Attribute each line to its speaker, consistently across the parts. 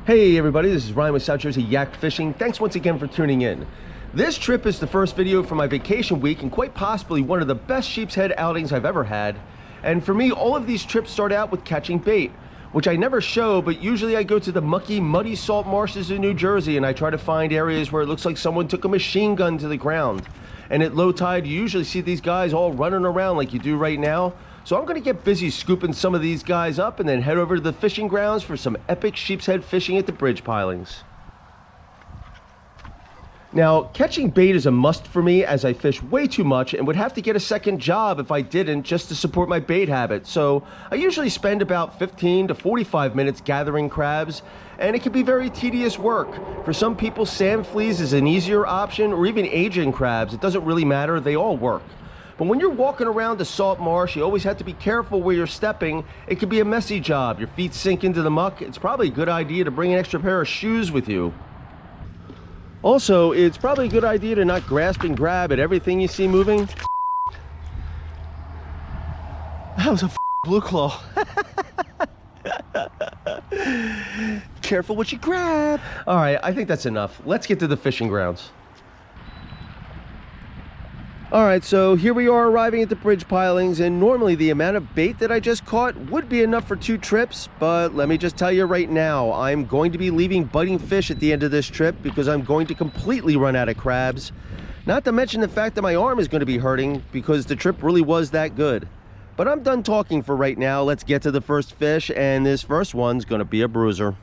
Speaker 1: Hey everybody, this is Ryan with South Jersey Yak Fishing. Thanks once again for tuning in. This trip is the first video for my vacation week and quite possibly one of the best Sheepshead outings I've ever had. And for me, all of these trips start out with catching bait, which I never show, but usually I go to the mucky, muddy salt marshes in New Jersey and I try to find areas where it looks like someone took a machine gun to the ground. And at low tide, you usually see these guys all running around like you do right now. So I'm going to get busy scooping some of these guys up and then head over to the fishing grounds for some epic sheepshead fishing at the bridge pilings. Now, catching bait is a must for me as I fish way too much and would have to get a second job if I didn't just to support my bait habit. So I usually spend about 15 to 45 minutes gathering crabs, and it can be very tedious work. For some people, sand fleas is an easier option, or even Asian crabs. It doesn't really matter, they all work. But when you're walking around the salt marsh, you always have to be careful where you're stepping. It can be a messy job. Your feet sink into the muck. It's probably a good idea to bring an extra pair of shoes with you. Also, it's probably a good idea to not grasp and grab at everything you see moving. That was a blue claw. Careful what you grab. All right, I think that's enough. Let's get to the fishing grounds. All right, so here we are arriving at the bridge pilings, and normally the amount of bait that I just caught would be enough for 2 trips, but let me just tell you right now, I'm going to be leaving biting fish at the end of this trip because I'm going to completely run out of crabs. Not to mention the fact that my arm is going to be hurting because the trip really was that good. But I'm done talking for right now. Let's get to the first fish, and this first one's going to be a bruiser.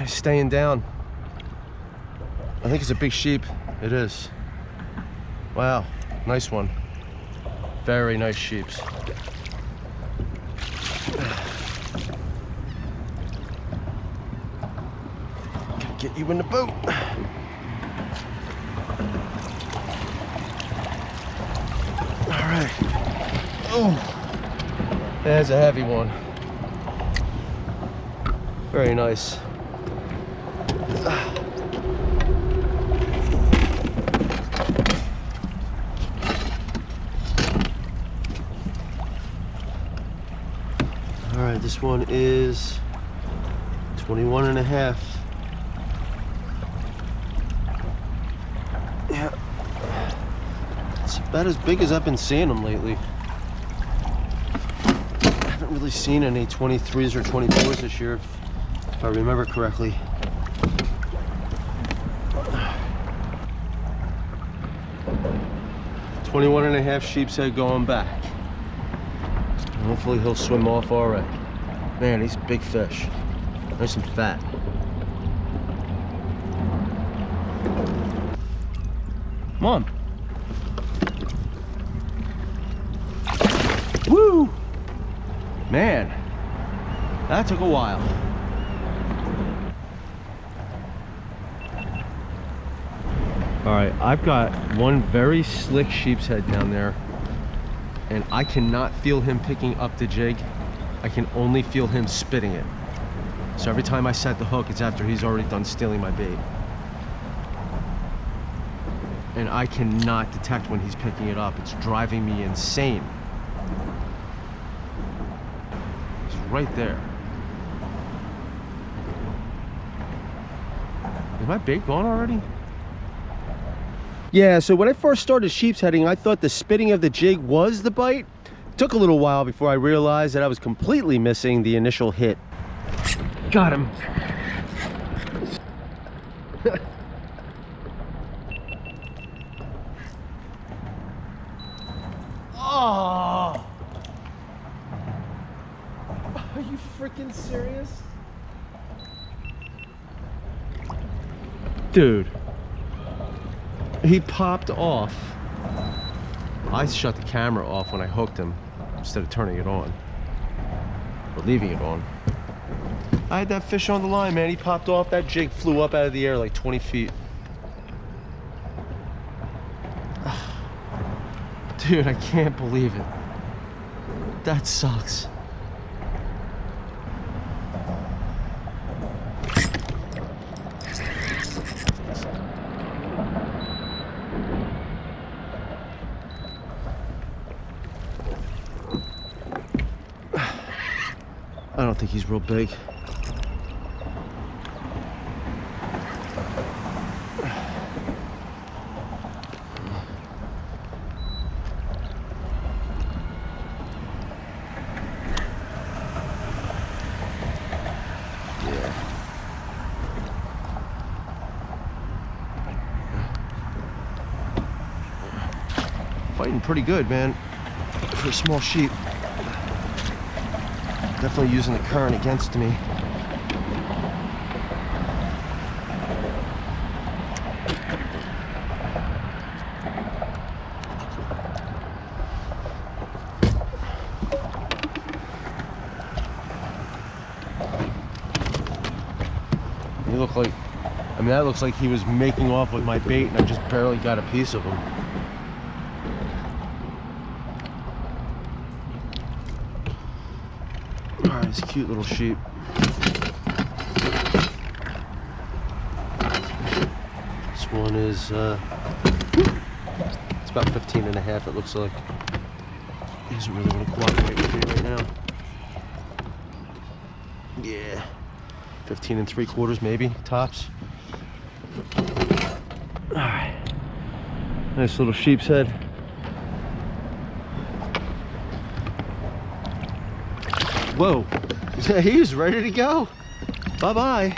Speaker 1: Staying down. I think it's a big sheep. It is. Wow, nice one. Very nice sheeps. Gotta get you in the boat. All right. Oh, there's a heavy one. Very nice. All right, this one is 21 and a half. Yeah, it's about as big as I've been seeing them lately. I haven't really seen any 23s or 24s this year, if I remember correctly. $21 and a half sheepshead going back. Hopefully he'll swim off all right. Man, he's big fish. Nice and fat. Come on. Woo! Man, that took a while. All right, I've got one very slick sheepshead down there, and I cannot feel him picking up the jig. I can only feel him spitting it. So every time I set the hook, it's after he's already done stealing my bait. And I cannot detect when he's picking it up. It's driving me insane. He's right there. Is my bait gone already? Yeah, so when I first started sheepsheading, I thought the spitting of the jig was the bite. It took a little while before I realized that I was completely missing the initial hit. Got him. Oh! Are you freaking serious? Dude, he popped off. I shut the camera off when I hooked him instead of turning it on or leaving it on. I had that fish on the line, man. He popped off. That jig flew up out of the air like 20 feet. Dude, I can't believe it. That sucks. I don't think he's real big. Fighting pretty good, man, for a small sheep. Definitely using the current against me. He looked like, I mean, that looks like he was making off with my bait and I just barely got a piece of him. Alright, this cute little sheep. This one is, it's about 15 and a half, it looks like. He doesn't really want to cooperate with me right now. Yeah, 15 and 3/4 maybe, tops. Alright, nice little sheep's head. Whoa, he's ready to go. Bye-bye.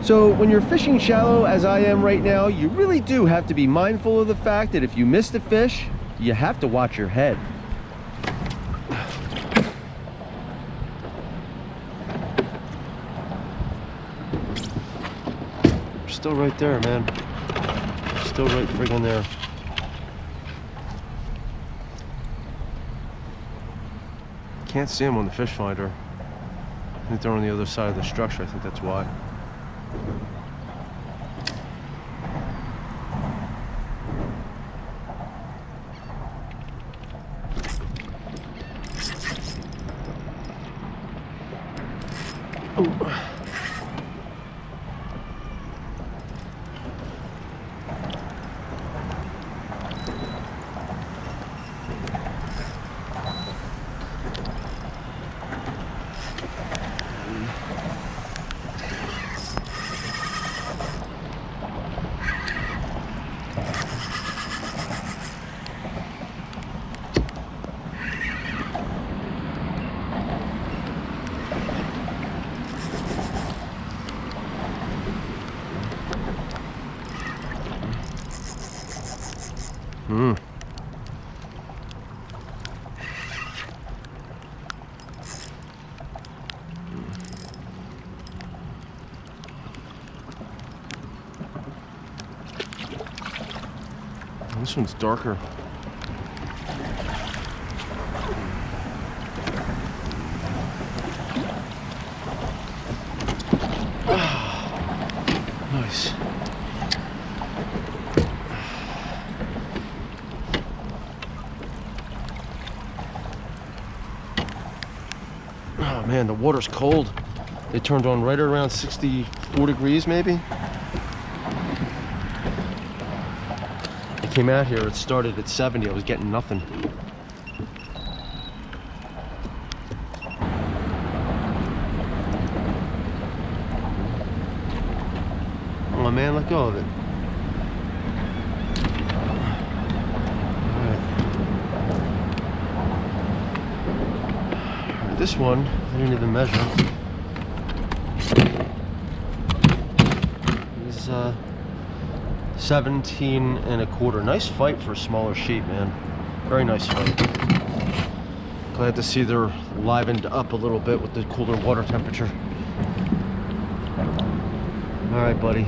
Speaker 1: So when you're fishing shallow, as I am right now, you really do have to be mindful of the fact that if you miss the fish, you have to watch your head. Still right there, man. Still right friggin' there. Can't see them on the fish finder. I think they're on the other side of the structure. I think that's why. Ooh. This one's darker. Nice. Oh man, the water's cold. They turned on right around 64 degrees maybe. I came out here, it started at 70, I was getting nothing. on, man, let go of it. Alright. This one, I didn't even measure. Is 17 1/4. Nice fight for a smaller sheep, man. Very nice fight. Glad to see they're livened up a little bit with the cooler water temperature. All right, buddy.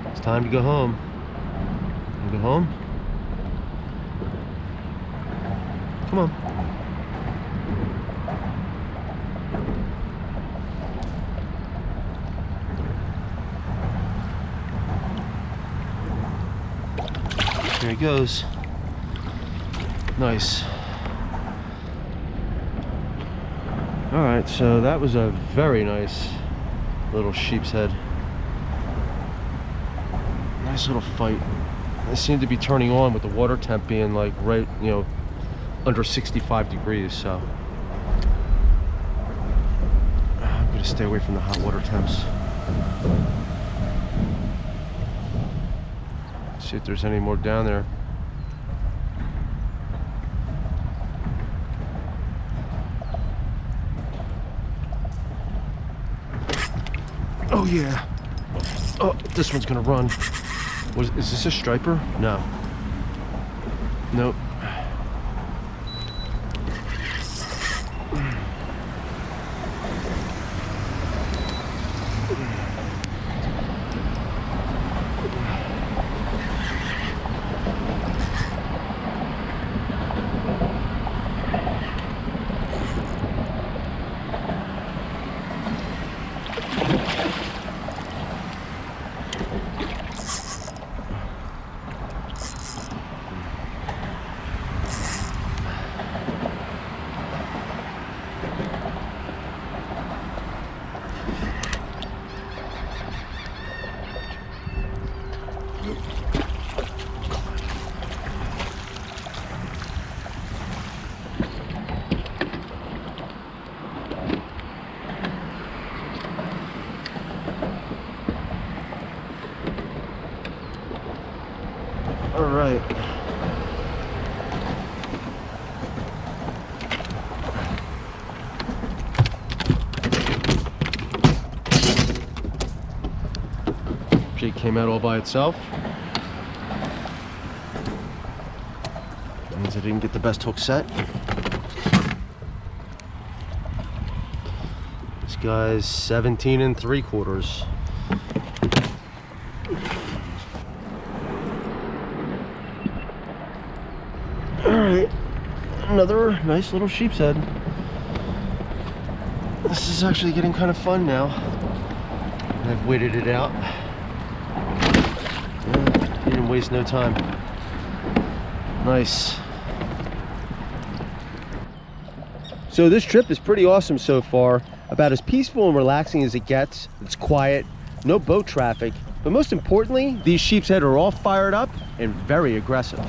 Speaker 1: It's time to go home. You go home? Come on. There he goes. Nice. All right, so that was a very nice little sheep's head. Nice little fight. They seem to be turning on with the water temp being like right, you know, under 65 degrees. So I'm gonna stay away from the hot water temps. See if there's any more down there. Oh yeah. Oh, this one's gonna run. Is this a striper? No. Nope. All right. Jake came out all by itself. Means I didn't get the best hook set. This guy's 17 3/4. Alright, another nice little sheep's head. This is actually getting kind of fun now. I've waited it out. Yeah, didn't waste no time. Nice. So this trip is pretty awesome so far. About as peaceful and relaxing as it gets. It's quiet, no boat traffic, but most importantly, these sheep's head are all fired up and very aggressive.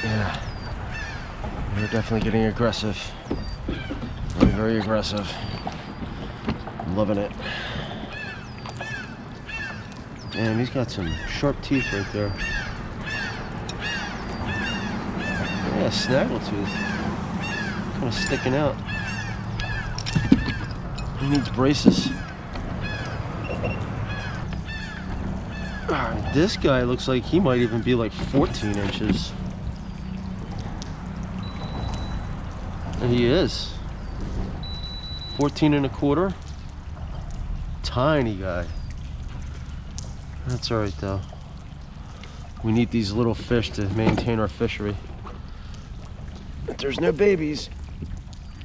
Speaker 1: Yeah, they're definitely getting aggressive. Very, very aggressive. I'm loving it. Damn, he's got some sharp teeth right there. Yeah, snaggletooth. Kind of sticking out. He needs braces. This guy looks like he might even be like 14 inches. And he is. 14 1/4. Tiny guy. That's all right though. We need these little fish to maintain our fishery. If there's no babies,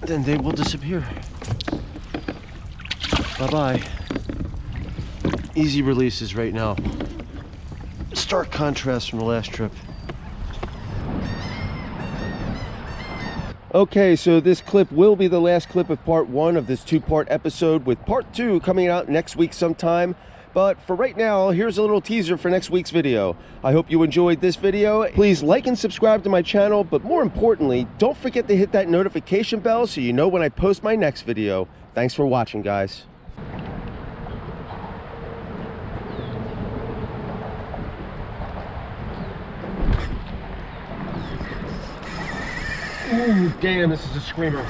Speaker 1: then they will disappear. Bye-bye. Easy releases right now. Stark contrast from the last trip. Okay, so this clip will be the last clip of part 1 of this 2-part episode, with part 2 coming out next week sometime. But for right now, here's a little teaser for next week's video. I hope you enjoyed this video. Please like and subscribe to my channel, but more importantly, don't forget to hit that notification bell so you know when I post my next video. Thanks for watching, guys. Ooh, damn, this is a screamer.